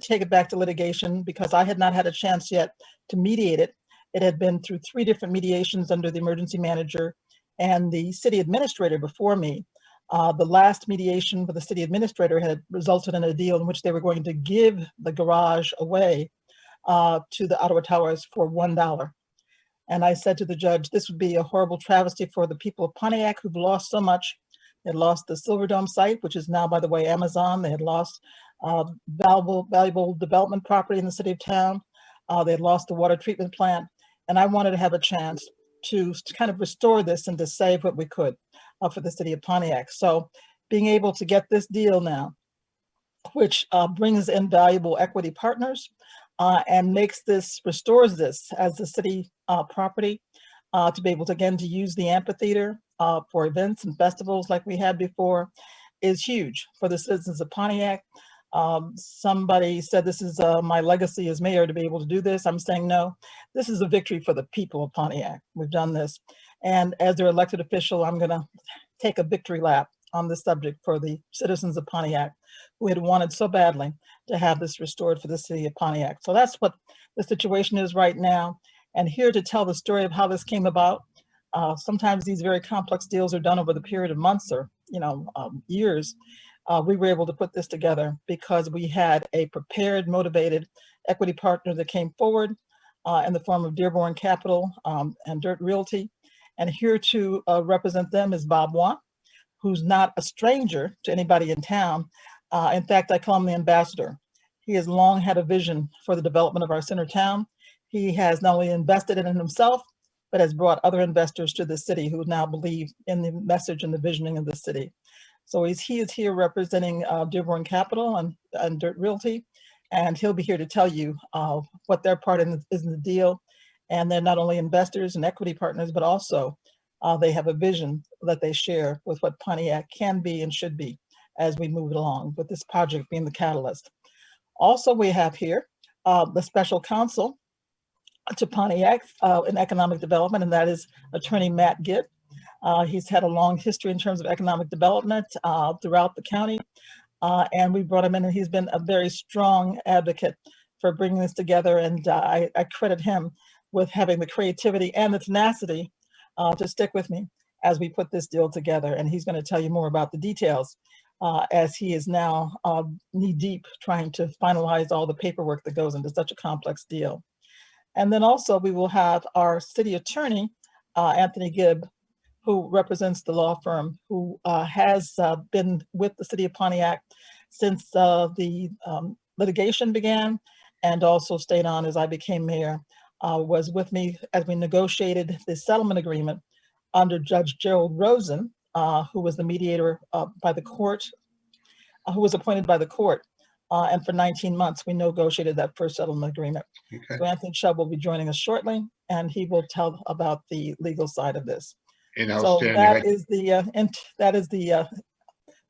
to take it back to litigation because I had not had a chance yet to mediate it. It had been through 3 different mediations under the emergency manager and the city administrator before me. The last mediation with the city administrator had resulted in a deal in which they were going to give the garage away to the Ottawa Towers for $1. And I said to the judge, this would be a horrible travesty for the people of Pontiac who've lost so much. They had lost the Silverdome site, which is now, by the way, Amazon. They had lost valuable development property in the city of town. They had lost the water treatment plant. And I wanted to have a chance to kind of restore this and to save what we could for the city of Pontiac. So being able to get this deal now, which brings in valuable equity partners and restores this as the city property to be able to, again, to use the amphitheater for events and festivals like we had before is huge for the citizens of Pontiac. Somebody said this is my legacy as mayor to be able to do this. I'm saying no, this is a victory for the people of Pontiac. We've done this. And as their elected official, I'm gonna take a victory lap on this subject for the citizens of Pontiac who had wanted so badly to have this restored for the city of Pontiac. So that's what the situation is right now. And here to tell the story of how this came about. Sometimes these very complex deals are done over the period of months or years. We were able to put this together because we had a prepared, motivated equity partner that came forward in the form of Dearborn Capital and Dirt Realty. And here to represent them is Bob Watt, who's not a stranger to anybody in town. In fact, I call him the ambassador. He has long had a vision for the development of our center town. He has not only invested in it himself, but has brought other investors to the city who now believe in the message and the visioning of the city. So he is here representing Dearborn Capital and Dirt Realty, and he'll be here to tell you what their part is in the deal. And they're not only investors and equity partners, but also they have a vision that they share with what Pontiac can be and should be as we move along, with this project being the catalyst. Also, we have here the special counsel to Pontiac in economic development, and that is Attorney Matt Gitt. He's had a long history in terms of economic development throughout the county, and we brought him in, and he's been a very strong advocate for bringing this together, and I credit him with having the creativity and the tenacity to stick with me as we put this deal together, and he's going to tell you more about the details as he is now knee-deep trying to finalize all the paperwork that goes into such a complex deal. And then also we will have our city attorney, Anthony Gibb, who represents the law firm, who has been with the city of Pontiac since the litigation began, and also stayed on as I became mayor, was with me as we negotiated the settlement agreement under Judge Gerald Rosen, who was the mediator by the court, who was appointed by the court. And for 19 months, we negotiated that first settlement agreement. Okay. So Anthony Chubb will be joining us shortly, and he will tell about the legal side of this. So that is the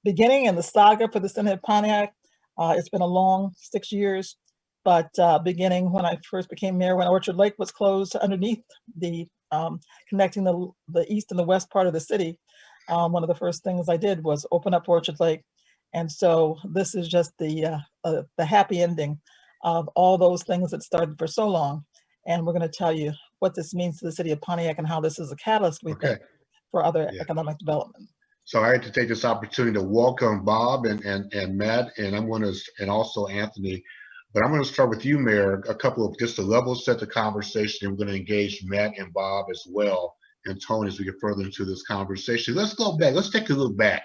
beginning and the saga for the city of Pontiac. It's been a long 6 years, but beginning when I first became mayor, when Orchard Lake was closed underneath the connecting the east and the west part of the city, one of the first things I did was open up Orchard Lake. And so this is just the happy ending of all those things that started for so long. And we're going to tell you what this means to the city of Pontiac and how this is a catalyst, we think, for other economic development. So I had to take this opportunity to welcome Bob and Matt, and also Anthony. But I'm going to start with you, Mayor, just to level set the conversation. And we're going to engage Matt and Bob as well, and Tony, as we get further into this conversation. Let's go back. Let's take a look back.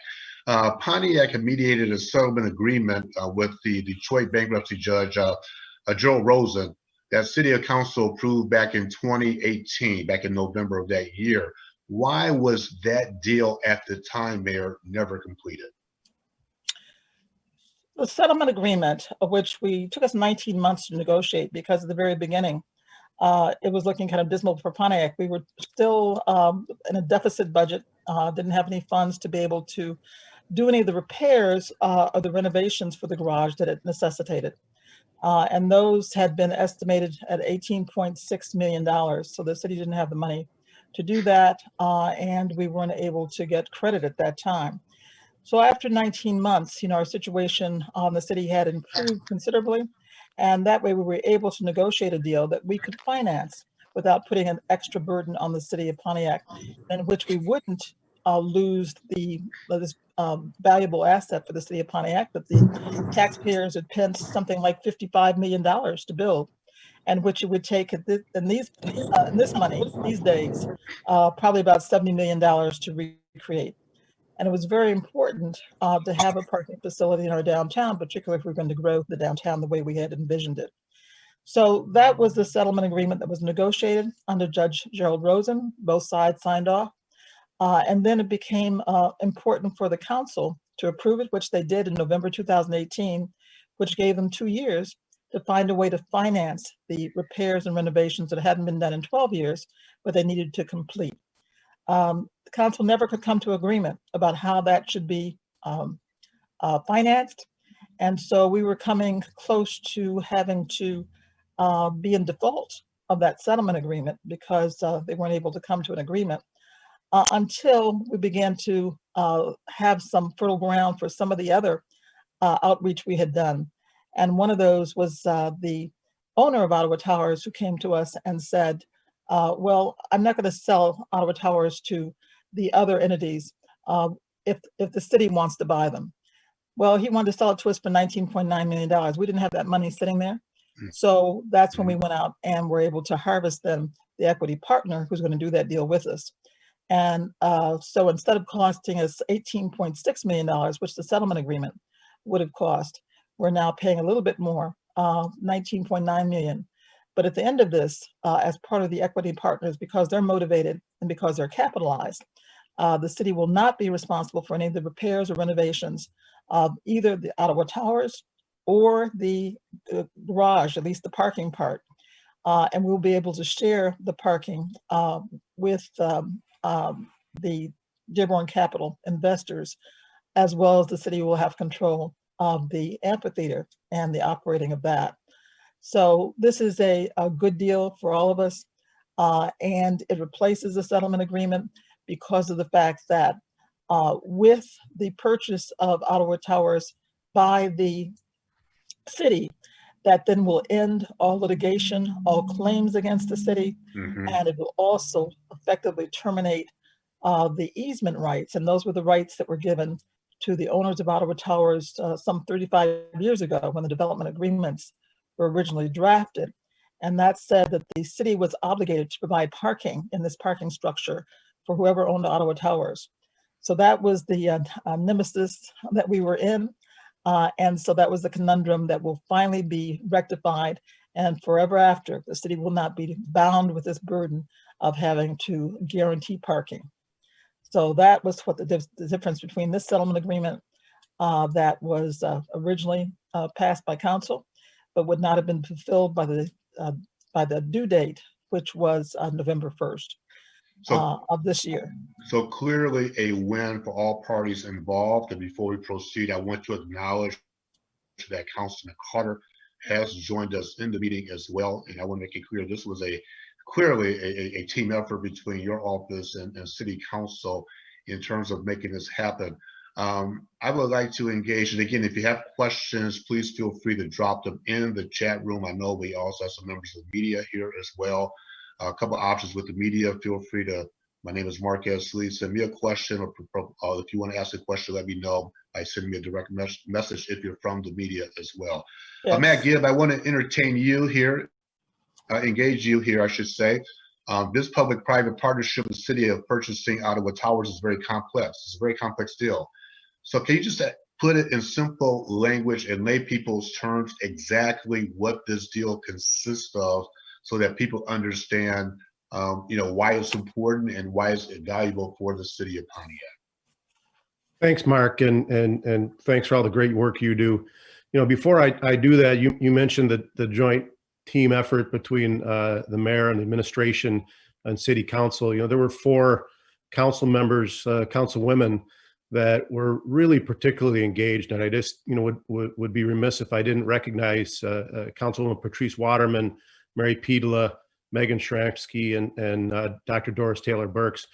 Pontiac had mediated a settlement agreement with the Detroit bankruptcy judge, Joe Rosen, that City Council approved back in 2018, back in November of that year. Why was that deal at the time, Mayor, never completed? The settlement agreement, of which took us 19 months to negotiate because at the very beginning, it was looking kind of dismal for Pontiac. We were still in a deficit budget, didn't have any funds to be able to do any of the repairs or the renovations for the garage that it necessitated. And those had been estimated at $18.6 million. So the city didn't have the money to do that, and we weren't able to get credit at that time. So after 19 months, our situation on the city had improved considerably. And that way we were able to negotiate a deal that we could finance without putting an extra burden on the city of Pontiac, in which we wouldn't lose this valuable asset for the city of Pontiac that the taxpayers had spent something like $55 million to build, and which it would take in this money these days, probably about $70 million to recreate. And it was very important to have a parking facility in our downtown, particularly if we're going to grow the downtown the way we had envisioned it. So that was the settlement agreement that was negotiated under Judge Gerald Rosen. Both sides signed off. And then it became important for the council to approve it, which they did in November 2018, which gave them 2 years to find a way to finance the repairs and renovations that hadn't been done in 12 years, but they needed to complete. The council never could come to agreement about how that should be financed. And so we were coming close to having to be in default of that settlement agreement because they weren't able to come to an agreement until we began to have some fertile ground for some of the other outreach we had done. And one of those was the owner of Ottawa Towers, who came to us and said, well, I'm not going to sell Ottawa Towers to the other entities if the city wants to buy them. Well, he wanted to sell it to us for $19.9 million. We didn't have that money sitting there. So that's when we went out and were able to harvest them, the equity partner who's going to do that deal with us. And so instead of costing us $18.6 million, which the settlement agreement would have cost, we're now paying a little bit more, $19.9 million. But at the end of this, as part of the equity partners, because they're motivated and because they're capitalized, the city will not be responsible for any of the repairs or renovations of either the Ottawa Towers or the garage, at least the parking part. And we'll be able to share the parking with the Dearborn Capital investors, as well as the city will have control of the amphitheater and the operating of that. So this is a good deal for all of us, and it replaces the settlement agreement because of the fact that with the purchase of Ottawa Towers by the city, that then will end all litigation, all claims against the city, and it will also effectively terminate the easement rights. And those were the rights that were given to the owners of Ottawa Towers some 35 years ago when the development agreements were originally drafted. And that said that the city was obligated to provide parking in this parking structure for whoever owned Ottawa Towers. So that was the nemesis that we were in. And so that was the conundrum that will finally be rectified. And forever after, the city will not be bound with this burden of having to guarantee parking. So that was what the difference between this settlement agreement that was originally passed by council, but would not have been fulfilled by the due date, which was November 1st of this year. So clearly a win for all parties involved. And before we proceed, I want to acknowledge that Councilman Carter has joined us in the meeting as well. And I want to make it clear this was clearly a team effort between your office and City Council in terms of making this happen. I would like to engage, and again, if you have questions, please feel free to drop them in the chat room. I know we also have some members of the media here as well. A couple of options with the media. Feel free to, my name is Marquez Lee, send me a question, or if you want to ask a question, let me know by sending me a direct message if you're from the media as well. Yes. Matt Gibb, I want to entertain you here, engage you here, I should say. This public-private partnership with the city of purchasing Ottawa Towers is very complex. It's a very complex deal. So can you just put it in simple language and lay people's terms exactly what this deal consists of, so that people understand, why it's important and why it's valuable for the city of Pontiac? Thanks, Mark, and thanks for all the great work you do. Before I do that, you mentioned the joint team effort between the mayor and the administration and city council. There were 4 council members, council women, that were really particularly engaged, and I just would be remiss if I didn't recognize Councilwoman Patrice Waterman, Mary Pedala, Megan Shramsky, and Dr. Doris Taylor Burks.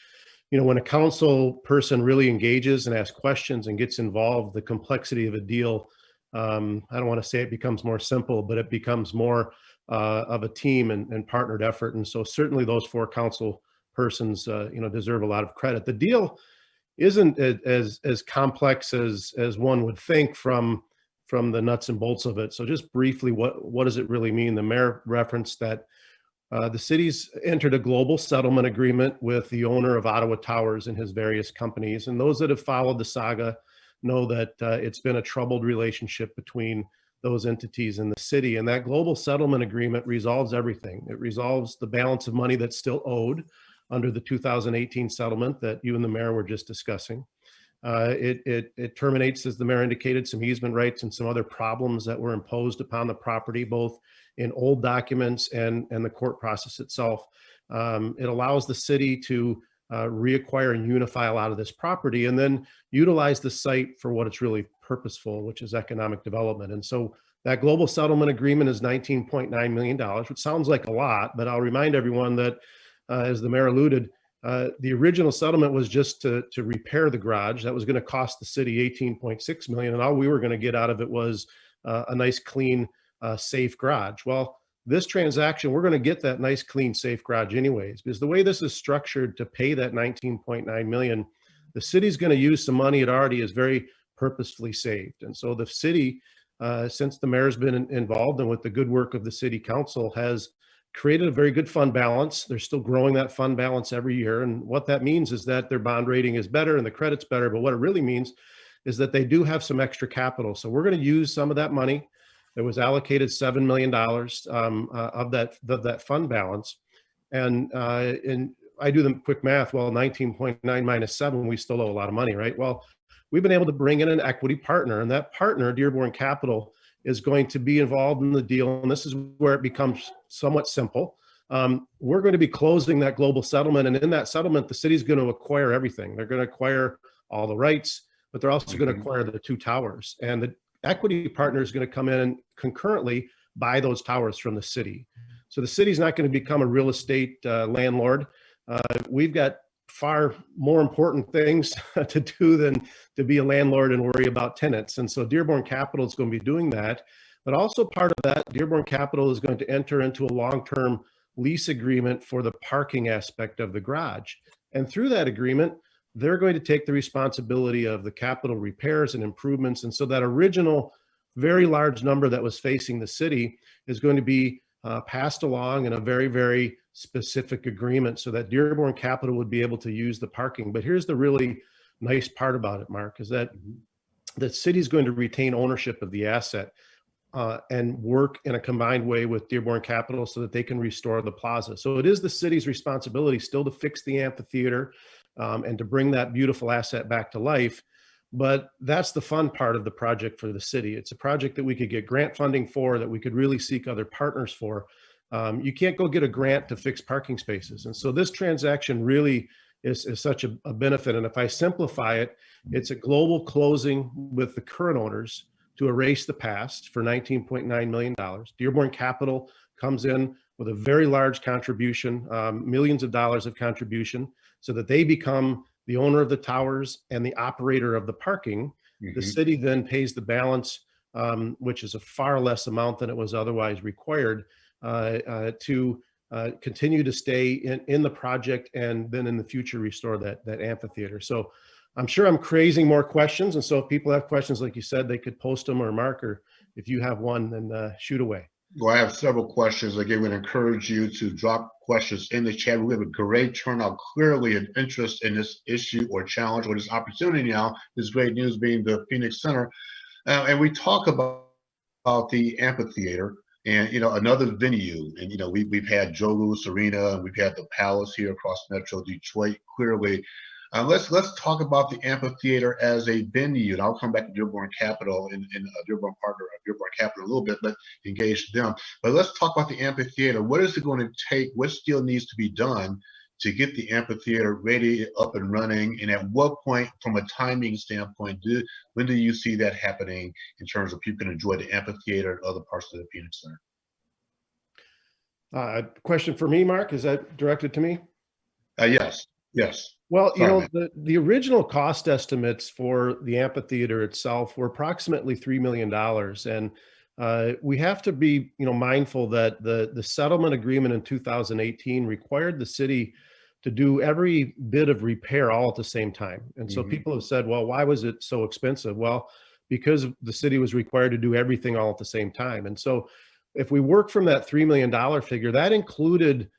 when a council person really engages and asks questions and gets involved, the complexity of a deal, I don't want to say it becomes more simple, but it becomes more of a team and partnered effort. And so certainly those 4 council persons, deserve a lot of credit. The deal isn't as complex as one would think from the nuts and bolts of it. So just briefly, what does it really mean? The mayor referenced that the city's entered a global settlement agreement with the owner of Ottawa Towers and his various companies. And those that have followed the saga know that it's been a troubled relationship between those entities and the city. And that global settlement agreement resolves everything. It resolves the balance of money that's still owed under the 2018 settlement that you and the mayor were just discussing. It terminates, as the mayor indicated, some easement rights and some other problems that were imposed upon the property, both in old documents and the court process itself. It allows the city to reacquire and unify a lot of this property and then utilize the site for what it's really purposeful, which is economic development. And so that global settlement agreement is $19.9 million, which sounds like a lot, but I'll remind everyone that as the mayor alluded, the original settlement was just to repair the garage. That was going to cost the city $18.6 million, and all we were going to get out of it was a nice, clean, safe garage. Well, this transaction, we're going to get that nice, clean, safe garage anyways, because the way this is structured to pay that $19.9 million, the city's going to use some money it already is very purposefully saved. And so the city, since the mayor's been involved and with the good work of the city council, has created a very good fund balance. They're still growing that fund balance every year. And what that means is that their bond rating is better and the credit's better. But what it really means is that they do have some extra capital. So we're going to use some of that money. There was allocated $7 million of that fund balance. And I do the quick math. Well, 19.9 minus 7, we still owe a lot of money, right? Well, we've been able to bring in an equity partner, and that partner, Dearborn Capital, is going to be involved in the deal. And this is where it becomes somewhat simple. We're going to be closing that global settlement. And in that settlement, the city's going to acquire everything. They're going to acquire all the rights, but they're also going to acquire the 2 towers. And the equity partner is going to come in and concurrently buy those towers from the city. So the city's not going to become a real estate landlord. We've got far more important things to do than to be a landlord and worry about tenants. And so Dearborn Capital is going to be doing that. But also part of that, Dearborn Capital is going to enter into a long-term lease agreement for the parking aspect of the garage. And through that agreement, they're going to take the responsibility of the capital repairs and improvements. And so that original very large number that was facing the city is going to be passed along in a very, very specific agreement so that Dearborn Capital would be able to use the parking. But here's the really nice part about it, Mark, is that the city's going to retain ownership of the asset and work in a combined way with Dearborn Capital so that they can restore the plaza. So it is the city's responsibility still to fix the amphitheater and to bring that beautiful asset back to life. But that's the fun part of the project for the city. It's a project that we could get grant funding for, that we could really seek other partners for. You can't go get a grant to fix parking spaces. And so this transaction really is such a benefit. And if I simplify it, it's a global closing with the current owners to erase the past for $19.9 million. Dearborn Capital comes in with a very large contribution, millions of dollars of contribution, so that they become the owner of the towers and the operator of the parking. The city then pays the balance, which is a far less amount than it was otherwise required, to continue to stay in the project and then in the future restore that amphitheater. So I'm sure I'm crazing more questions. And so if people have questions, like you said, they could post them, or Mark, or if you have one, then shoot away. Well, I have several questions. Again, we'd encourage you to drop questions in the chat. We have a great turnout, clearly an interest in this issue or challenge or this opportunity now. This great news being the Phoenix Center. And we talk about the amphitheater and, another venue. And, we've had Joe Louis Arena, and we've had the Palace here across Metro Detroit, clearly. Let's talk about the amphitheater as a venue, and I'll come back to Dearborn Capital and Dearborn partner of Dearborn Capital a little bit, but engage them. But let's talk about the amphitheater. What is it going to take? What still needs to be done to get the amphitheater ready, up and running? And at what point, from a timing standpoint, when do you see that happening in terms of people can enjoy the amphitheater and other parts of the Phoenix Center? Question for me, Mark? Is that directed to me? Yes. Yes. Well, you Sorry, know, man. the original cost estimates for the amphitheater itself were approximately $3 million. And we have to be, you know, mindful that the settlement agreement in 2018 required the city to do every bit of repair all at the same time. And so Mhm. people have said, well, why was it so expensive? Well, because the city was required to do everything all at the same time. And so if we work from that $3 million figure, that included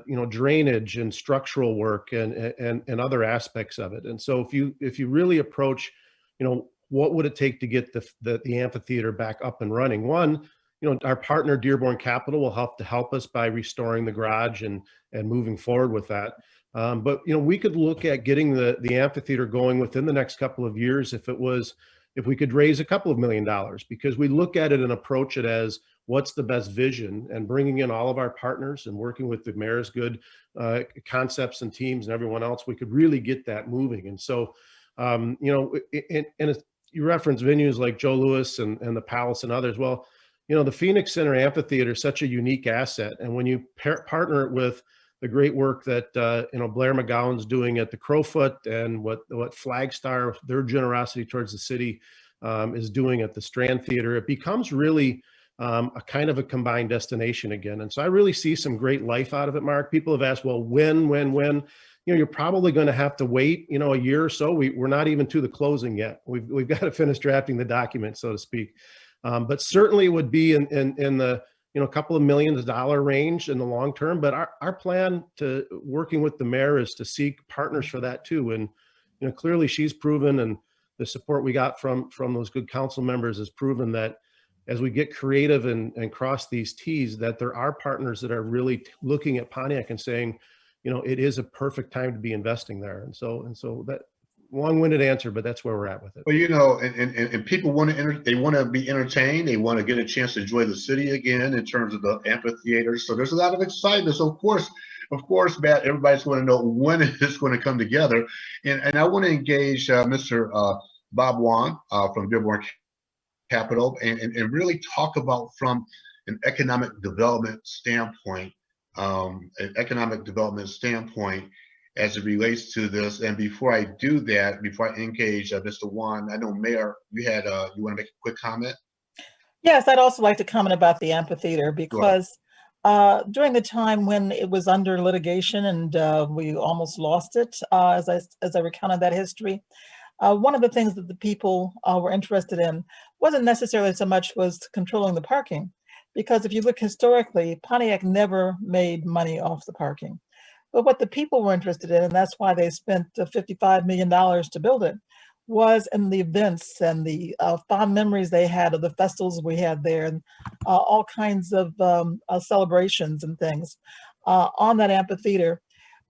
you know, drainage and structural work and other aspects of it. And so if you really approach, you know, what would it take to get the amphitheater back up and running? One, you know, our partner Dearborn Capital will help us by restoring the garage and moving forward with that. But you know, we could look at getting the amphitheater going within the next couple of years if we could raise a couple of $1 million, because we look at it and approach it as what's the best vision, and bringing in all of our partners and working with the mayor's good concepts and teams and everyone else, we could really get that moving. And so, you know, you reference venues like Joe Louis and the Palace and others. Well, you know, the Phoenix Center Amphitheater is such a unique asset. And when you partner it with the great work that, you know, Blair McGowan's doing at the Crowfoot, and what Flagstar, their generosity towards the city is doing at the Strand Theater, it becomes really a kind of a combined destination again. And so I really see some great life out of it, Mark. People have asked, well, when, you know, you're probably going to have to wait, you know, a year or so. We're not even to the closing yet. We've got to finish drafting the document, so to speak. But certainly it would be in the, you know, a couple of millions dollar range in the long term. But our plan to working with the mayor is to seek partners for that too. And, you know, clearly she's proven, and the support we got from those good council members has proven that as we get creative and cross these T's, that there are partners that are really looking at Pontiac and saying, you know, it is a perfect time to be investing there. And so that long-winded answer, but that's where we're at with it. Well, you know, and people want to they want to be entertained. They want to get a chance to enjoy the city again in terms of the amphitheater. So there's a lot of excitement. So of course, Matt, everybody's going to know when it's going to come together. And I want to engage Mr. Bob Wan from Dearborn Capital and really talk about from an economic development standpoint, as it relates to this. And before I do that, before I engage Mr. Wan, I know Mayor, you want to make a quick comment? Yes, I'd also like to comment about the amphitheater Sure. because during the time when it was under litigation and we almost lost it, as I recounted that history, one of the things that the people were interested in wasn't necessarily so much was controlling the parking, because if you look historically, Pontiac never made money off the parking. But what the people were interested in, and that's why they spent $55 million to build it, was in the events and the fond memories they had of the festivals we had there, and all kinds of celebrations and things on that amphitheater.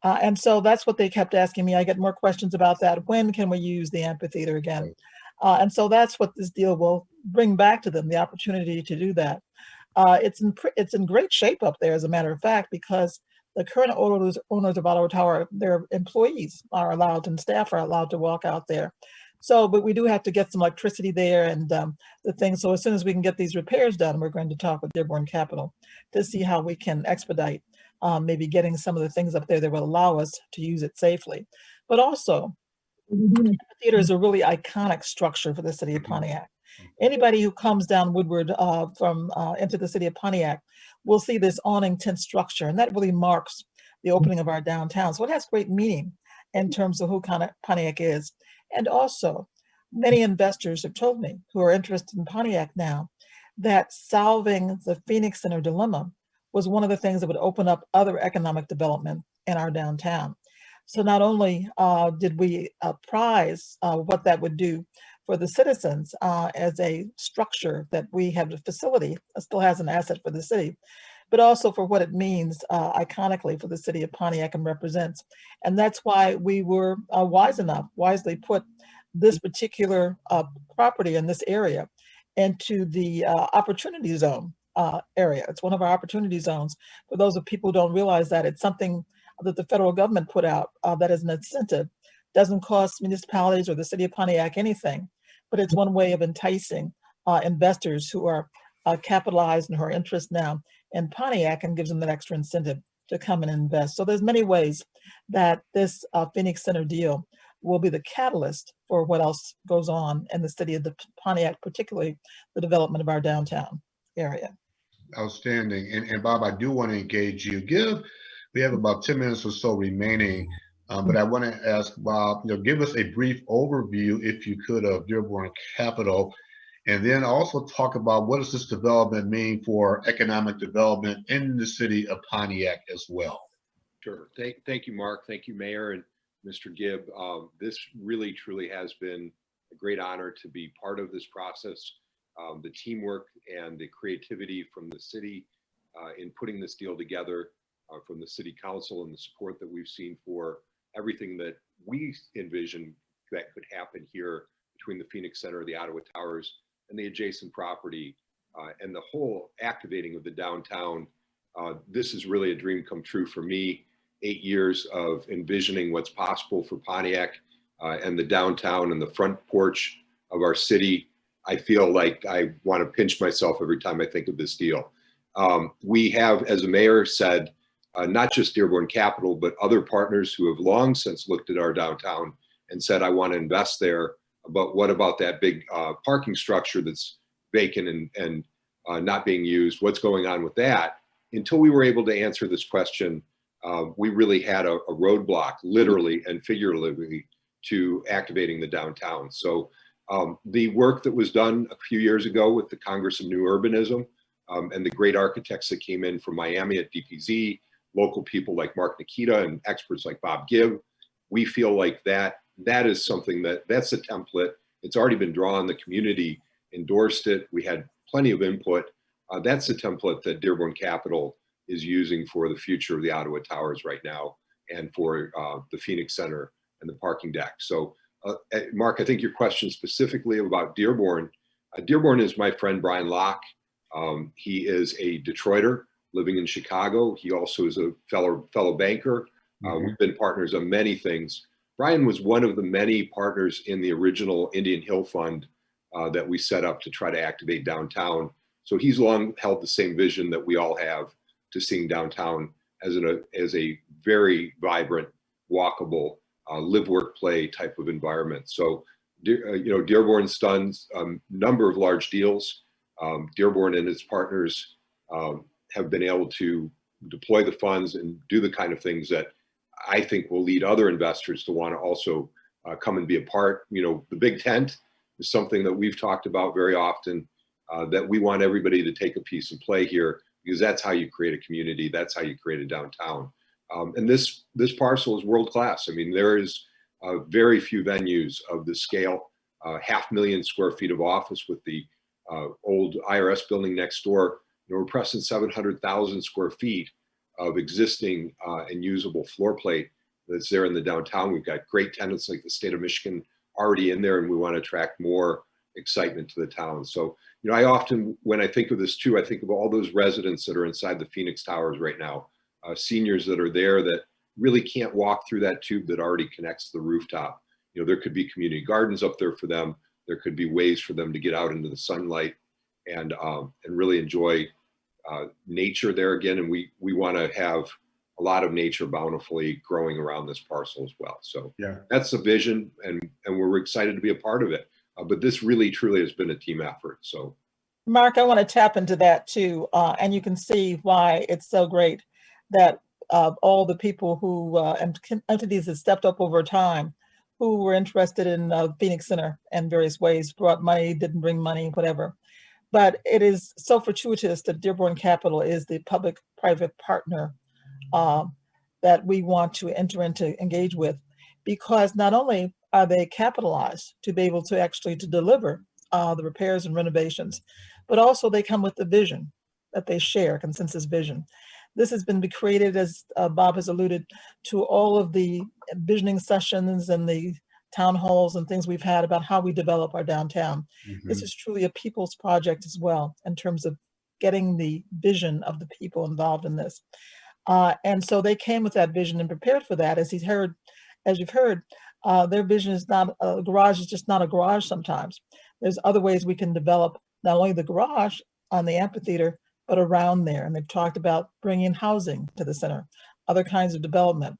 And so that's what they kept asking me. I get more questions about that. When can we use the amphitheater again? Right. And so that's what this deal will bring back to them, the opportunity to do that. It's in great shape up there, as a matter of fact, because the current owners of Ottawa Tower, their employees are allowed and staff are allowed to walk out there. So, but we do have to get some electricity there and the thing. So as soon as we can get these repairs done, we're going to talk with Dearborn Capital to see how we can expedite maybe getting some of the things up there that will allow us to use it safely. But also, the theater is a really iconic structure for the city of Pontiac. Anybody who comes down Woodward from into the city of Pontiac will see this awning tent structure, and that really marks the opening of our downtown. So it has great meaning in terms of who Pontiac is. And also, many investors have told me who are interested in Pontiac now that solving the Phoenix Center dilemma was one of the things that would open up other economic development in our downtown. So not only did we prize what that would do for the citizens as a structure that we have, the facility still has an asset for the city, but also for what it means iconically for the city of Pontiac and represents. And that's why we were wisely put this particular property in this area into the opportunity zone area. It's one of our opportunity zones. For those of people who don't realize that, it's something that the federal government put out that is an incentive. Doesn't cost municipalities or the city of Pontiac anything, but it's one way of enticing investors who are capitalized and who are interested now in Pontiac, and gives them that extra incentive to come and invest. So there's many ways that this Phoenix Center deal will be the catalyst for what else goes on in the city of Pontiac, particularly the development of our downtown area. Outstanding. And Bob, I do want to engage you. We have about 10 minutes or so remaining, but I want to ask Bob, give us a brief overview, if you could, of Dearborn Capital, and then also talk about what does this development mean for economic development in the city of Pontiac as well. Sure. Thank you, Mark. Thank you, Mayor and Mr. Gibb. This really, truly has been a great honor to be part of this process. The teamwork and the creativity from the city in putting this deal together, from the city council, and the support that we've seen for everything that we envision that could happen here between the Phoenix Center, the Ottawa Towers, and the adjacent property, and the whole activating of the downtown. This is really a dream come true for me. 8 years of envisioning what's possible for Pontiac and the downtown and the front porch of our city. I feel like I want to pinch myself every time I think of this deal. We have, as the mayor said, not just Dearborn Capital, but other partners who have long since looked at our downtown and said, I want to invest there. But what about that big parking structure that's vacant and not being used? What's going on with that? Until we were able to answer this question, we really had a roadblock, literally and figuratively, to activating the downtown. So the work that was done a few years ago with the Congress of New Urbanism and the great architects that came in from Miami at DPZ, local people like Mark Nikita and experts like Bob Gibb, we feel like that is something that's a template. It's already been drawn. The community endorsed it. We had plenty of input. That's a template that Dearborn Capital is using for the future of the Ottawa Towers right now, and for the Phoenix Center and the parking deck. So Mark, I think your question specifically about Dearborn. Dearborn is my friend Brian Locke. He is a Detroiter living in Chicago. He also is a fellow banker. We've been partners on many things. Brian was one of the many partners in the original Indian Hill Fund that we set up to try to activate downtown. So he's long held the same vision that we all have to seeing downtown as a very vibrant, walkable, live, work, play type of environment. So, Dearborn's done a number of large deals. Dearborn and its partners have been able to deploy the funds and do the kind of things that I think will lead other investors to want to also come and be a part. The big tent is something that we've talked about very often, that we want everybody to take a piece and play here, because that's how you create a community. That's how you create a downtown. And this parcel is world class. I mean, there is very few venues of this scale. 500,000 square feet of office with the old IRS building next door. We're pressing 700,000 square feet of existing and usable floor plate that's there in the downtown. We've got great tenants like the state of Michigan already in there, and we want to attract more excitement to the town. So, I often, when I think of this too, I think of all those residents that are inside the Phoenix Towers right now, seniors that are there that really can't walk through that tube that already connects to the rooftop. There could be community gardens up there for them. There could be ways for them to get out into the sunlight and really enjoy nature there again. And we want to have a lot of nature bountifully growing around this parcel as well. So yeah, that's the vision, and we're excited to be a part of it. But this really, truly has been a team effort. So, Mark, I want to tap into that too, and you can see why it's so great that all the people who and entities that stepped up over time, who were interested in Phoenix Center in various ways, brought money, didn't bring money, whatever. But it is so fortuitous that Dearborn Capital is the public-private partner that we want to enter into engage with, because not only are they capitalized to be able to actually to deliver the repairs and renovations, but also they come with the vision that they share, consensus vision. This has been created, as Bob has alluded to, all of the visioning sessions and the town halls and things we've had about how we develop our downtown. This is truly a people's project as well, in terms of getting the vision of the people involved in this. And so they came with that vision and prepared for that. As you've heard, their vision is not a garage, is just not a garage sometimes. There's other ways we can develop not only the garage on the amphitheater, but around there. And they've talked about bringing housing to the center, other kinds of development,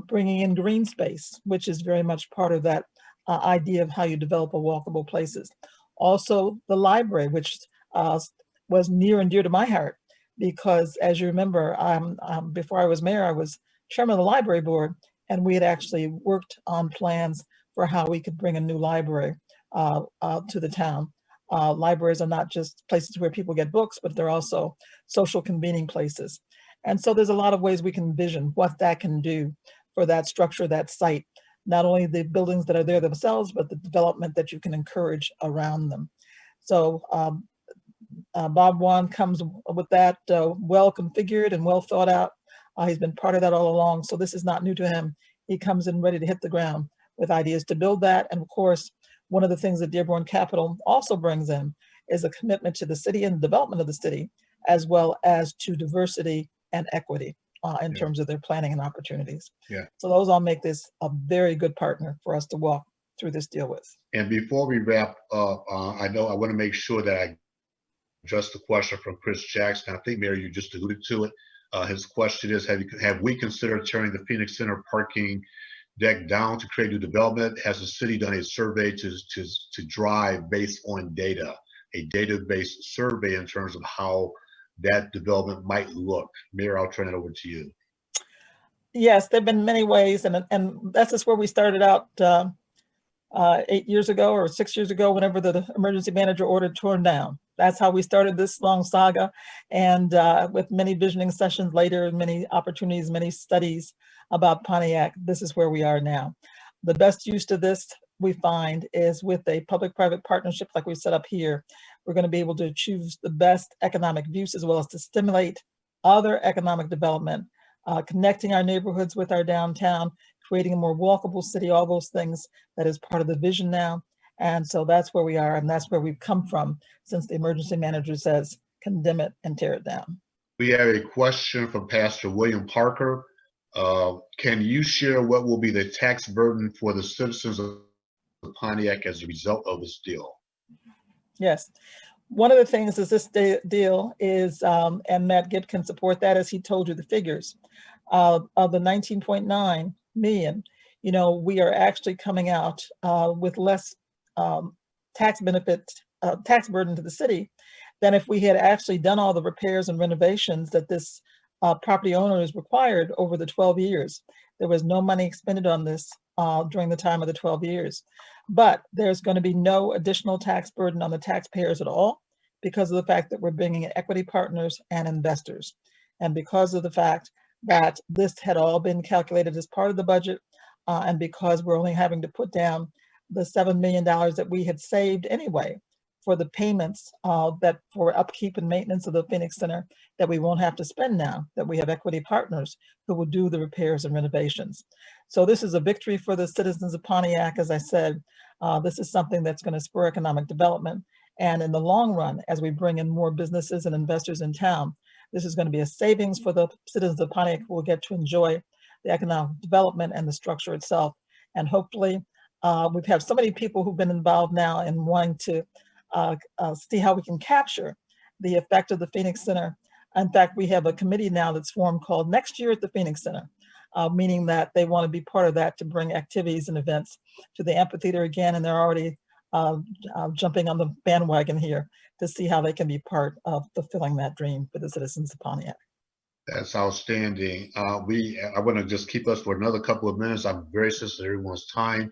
bringing in green space, which is very much part of that idea of how you develop a walkable places. Also, the library, which was near and dear to my heart, because as you remember, before I was mayor, I was chairman of the library board, and we had actually worked on plans for how we could bring a new library to the town. Libraries are not just places where people get books, but they're also social convening places. And so there's a lot of ways we can envision what that can do for that structure, that site, not only the buildings that are there themselves, but the development that you can encourage around them. So Bob Wan comes with that well configured and well thought out. He's been part of that all along, so this is not new to him. He comes in ready to hit the ground with ideas to build that. And of course, one of the things that Dearborn Capital also brings in is a commitment to the city and the development of the city, as well as to diversity and equity in terms of their planning and opportunities. Yeah. So those all make this a very good partner for us to walk through this deal with. And before we wrap up, I want to make sure that I address the question from Chris Jackson. I think, Mary, you just alluded to it. His question is, have we considered turning the Phoenix Center parking deck down to create new development? Has the city done a survey to drive based on data, a data-based survey in terms of how that development might look? Mayor, I'll turn it over to you. Yes, there have been many ways, and that's just where we started out 8 years ago or 6 years ago, whenever the emergency manager ordered torn down. That's how we started this long saga. And with many visioning sessions later, many opportunities, many studies about Pontiac, this is where we are now. The best use to this, we find, is with a public-private partnership like we set up here. We're going to be able to choose the best economic use as well as to stimulate other economic development, connecting our neighborhoods with our downtown, creating a more walkable city, all those things that is part of the vision now. And so that's where we are, and that's where we've come from since the emergency manager says, condemn it and tear it down. We have a question from Pastor William Parker. Can you share what will be the tax burden for the citizens of Pontiac as a result of this deal? Yes. One of the things is this deal is, and Matt Gibb can support that as he told you the figures, of the 19.9 million, we are actually coming out with less tax burden to the city than if we had actually done all the repairs and renovations that this property owner is required over the 12 years. There was no money expended on this during the time of the 12 years. But there's going to be no additional tax burden on the taxpayers at all because of the fact that we're bringing in equity partners and investors. And because of the fact that this had all been calculated as part of the budget, and because we're only having to put down the $7 million that we had saved anyway for the payments that for upkeep and maintenance of the Phoenix Center that we won't have to spend now, that we have equity partners who will do the repairs and renovations. So this is a victory for the citizens of Pontiac. As I said, this is something that's going to spur economic development. And in the long run, as we bring in more businesses and investors in town, this is going to be a savings for the citizens of Pontiac who will get to enjoy the economic development and the structure itself. And hopefully, we've had so many people who've been involved now in wanting to see how we can capture the effect of the Phoenix Center. In fact, we have a committee now that's formed called Next Year at the Phoenix Center, meaning that they want to be part of that to bring activities and events to the amphitheater again. And they're already jumping on the bandwagon here to see how they can be part of fulfilling that dream for the citizens of Pontiac. That's outstanding. I want to just keep us for another couple of minutes. I'm very sensitive to everyone's time.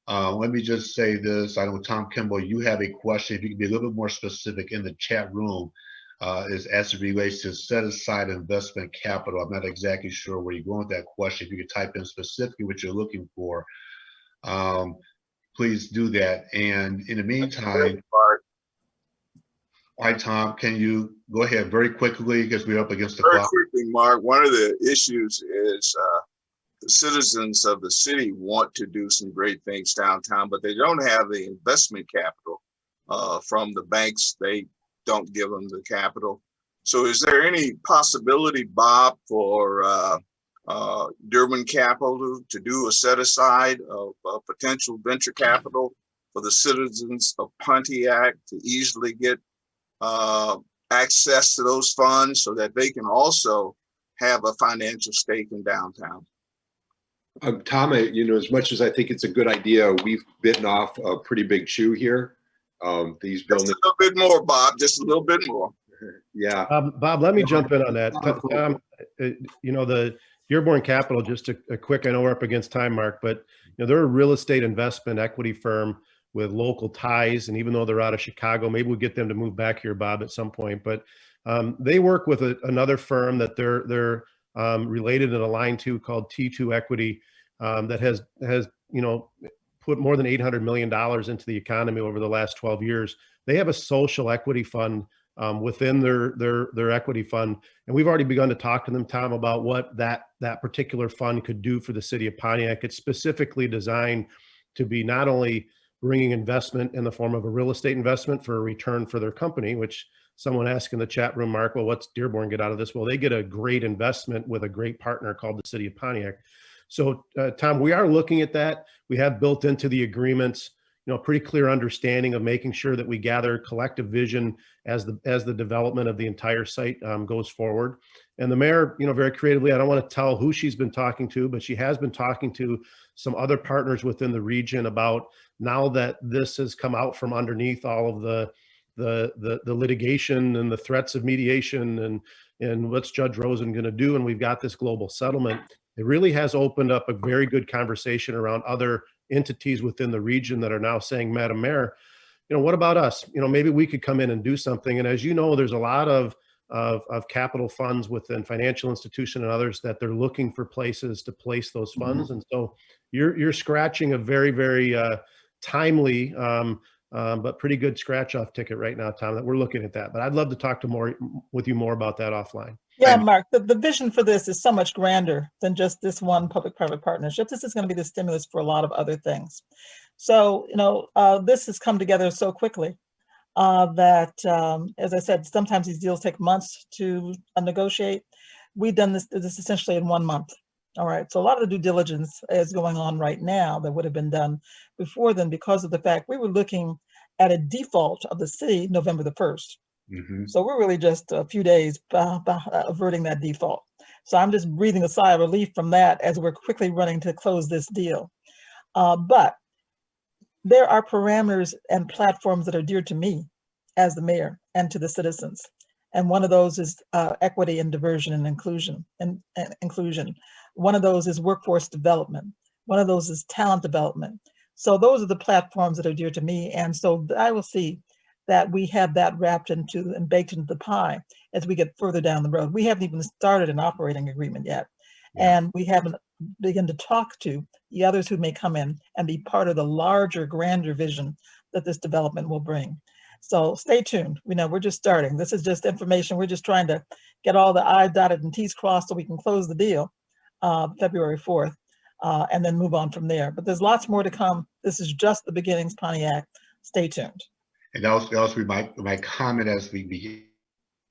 Let me just say this. I know, Tom Kimball, you have a question. If you can be a little bit more specific in the chat room, as it relates to set aside investment capital. I'm not exactly sure where you're going with that question. If you could type in specifically what you're looking for, please do that. And in the meantime, hi, Tom, can you go ahead very quickly because we're up against the clock? Very quickly, Mark. One of the issues is the citizens of the city want to do some great things downtown, but they don't have the investment capital from the banks. They don't give them the capital. So is there any possibility, Bob, for Dearborn Capital to do a set aside of potential venture capital for the citizens of Pontiac to easily get access to those funds so that they can also have a financial stake in downtown. Tom, as much as I think it's a good idea, we've bitten off a pretty big chew here. These Just buildings. a little bit more, Bob, just a little bit more. Yeah. Bob, let me jump in on that. Tom, the Dearborn Capital, just a quick, I know we're up against time, Mark, but they're a real estate investment equity firm with local ties. And even though they're out of Chicago, maybe we'll get them to move back here, Bob, at some point. But they work with another firm that they're related and aligned to called T2 Equity that has put more than $800 million into the economy over the last 12 years. They have a social equity fund within their equity fund. And we've already begun to talk to them, Tom, about what that particular fund could do for the city of Pontiac. It's specifically designed to be not only bringing investment in the form of a real estate investment for a return for their company, which someone asked in the chat room, Mark, well, what's Dearborn get out of this? Well, they get a great investment with a great partner called the city of Pontiac. So Tom, we are looking at that. We have built into the agreements, pretty clear understanding of making sure that we gather collective vision as the development of the entire site goes forward. And the mayor, very creatively, I don't want to tell who she's been talking to, but she has been talking to some other partners within the region about, now that this has come out from underneath all of the litigation and the threats of mediation and what's Judge Rosen going to do, and we've got this global settlement, it really has opened up a very good conversation around other entities within the region that are now saying, Madam Mayor, what about us? Maybe we could come in and do something. And as you know, there's a lot of capital funds within financial institution and others that they're looking for places to place those funds. And so you're scratching a very, very timely, but pretty good scratch off ticket right now, Tom, that we're looking at that. But I'd love to talk with you more about that offline. Yeah, Mark, the vision for this is so much grander than just this one public-private partnership. This is going to be the stimulus for a lot of other things. So, this has come together so quickly that, as I said, sometimes these deals take months to negotiate. We've done this essentially in 1 month. All right. So a lot of the due diligence is going on right now that would have been done before then, because of the fact we were looking at a default of the city November the 1st. Mm-hmm. So we're really just a few days averting that default. So I'm just breathing a sigh of relief from that as we're quickly running to close this deal. But there are parameters and platforms that are dear to me as the mayor and to the citizens. And one of those is equity and diversion and inclusion. One of those is workforce development. One of those is talent development. So those are the platforms that are dear to me. And so I will see that we have that wrapped into and baked into the pie as we get further down the road. We haven't even started an operating agreement yet. Yeah. And we haven't begun to talk to the others who may come in and be part of the larger, grander vision that this development will bring. So stay tuned. We're just starting. This is just information. We're just trying to get all the I's dotted and T's crossed so we can close the deal February 4th and then move on from there. But there's lots more to come. This is just the beginnings, Pontiac. Stay tuned. And that was my comment as we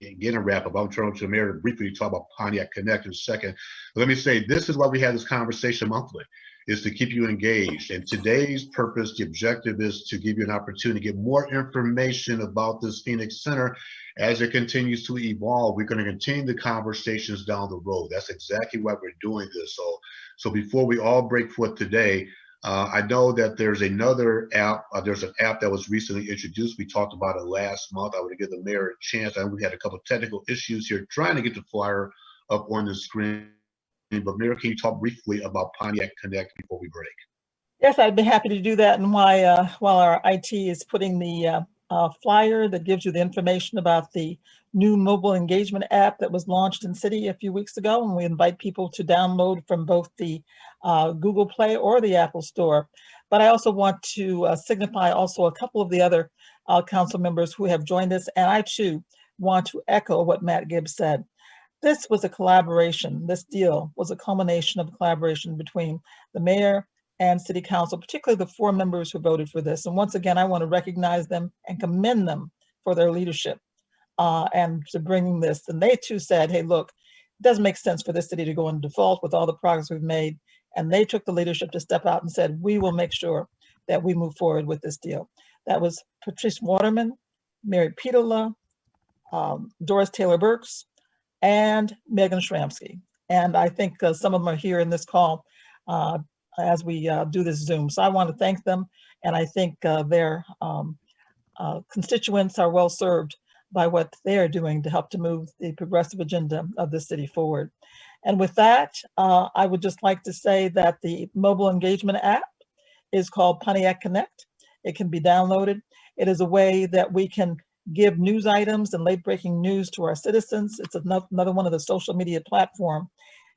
begin to wrap up. I'm turning to the mayor to briefly talk about Pontiac Connect in a second. But let me say, this is why we have this conversation monthly, is to keep you engaged. And today's purpose, the objective, is to give you an opportunity to get more information about this Phoenix Center as it continues to evolve. We're going to continue the conversations down the road. That's exactly why we're doing this. So before we all break for today, I know that there's another app. There's an app that was recently introduced. We talked about it last month. I would give the mayor a chance. I know we had a couple of technical issues here trying to get the flyer up on the screen. But Mayor, can you talk briefly about Pontiac Connect before we break? Yes, I'd be happy to do that. And while our IT is putting the flyer that gives you the information about the new mobile engagement app that was launched in City a few weeks ago, and we invite people to download from both the Google Play or the Apple Store. But I also want to signify also a couple of the other council members who have joined us, and I too want to echo what Matt Gibbs said. This was a collaboration. This deal was a culmination of a collaboration between the mayor and city council, particularly the 4 members who voted for this. And once again, I want to recognize them and commend them for their leadership and to bringing this. And they too said, hey, look, it doesn't make sense for this city to go in default with all the progress we've made. And they took the leadership to step out and said, we will make sure that we move forward with this deal. That was Patrice Waterman, Mary Petola, Doris Taylor Burks, and Megan Shramsky. And I think some of them are here in this call as we do this Zoom. So I want to thank them, and I think their constituents are well served by what they are doing to help to move the progressive agenda of the city forward. And with that, I would just like to say that the mobile engagement app is called Pontiac Connect. It can be downloaded. It is a way that we can give news items and late breaking news to our citizens. It's another one of the social media platform.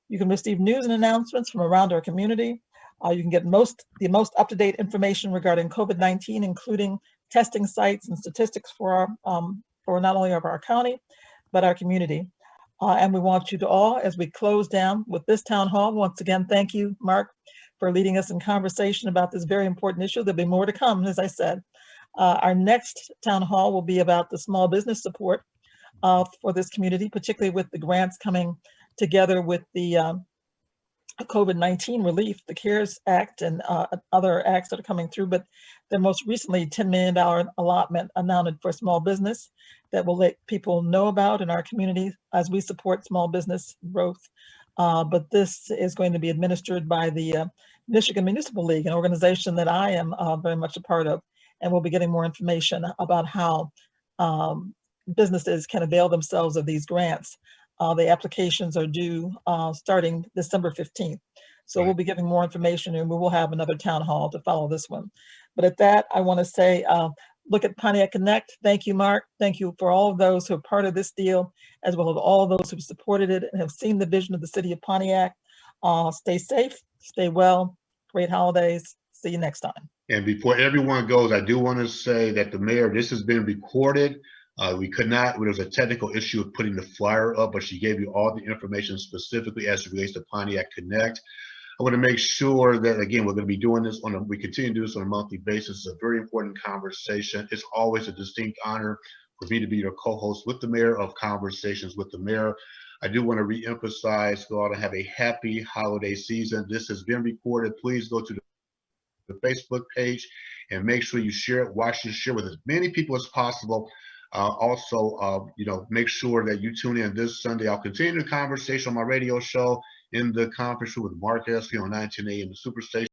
You can receive news and announcements from around our community. You can get the most up-to-date information regarding COVID-19, including testing sites and statistics for not only of our county, but our community. And we want you to all, as we close down with this town hall, once again, thank you, Mark, for leading us in conversation about this very important issue. There'll be more to come, as I said. Our next town hall will be about the small business support for this community, particularly with the grants coming together with the COVID-19 relief, the CARES Act, and other acts that are coming through. But the most recently $10 million allotment announced for small business that will let people know about in our community as we support small business growth. But this is going to be administered by the Michigan Municipal League, an organization that I am very much a part of. And we'll be getting more information about how businesses can avail themselves of these grants. The applications are due starting December 15th. So we'll be giving more information, and we will have another town hall to follow this one. But at that, I want to say, look at Pontiac Connect. Thank you, Mark. Thank you for all of those who are part of this deal, as well as all those who've supported it and have seen the vision of the city of Pontiac. Stay safe, stay well, great holidays. See you next time. And before everyone goes, I do want to say that the mayor, this has been recorded. We could not, there was a technical issue of putting the flyer up, but she gave you all the information specifically as it relates to Pontiac Connect. I want to make sure that, again, we're going to be doing this we continue to do this on a monthly basis. It's a very important conversation. It's always a distinct honor for me to be your co-host with the mayor of Conversations with the Mayor. I do want to reemphasize, go out and have a happy holiday season. This has been recorded. Please go to the Facebook page and make sure you share it, watch it, share with as many people as possible. Also, make sure that you tune in this Sunday. I'll continue the conversation on my radio show in the conference room with Mark Esky on 19 AM, the Superstation.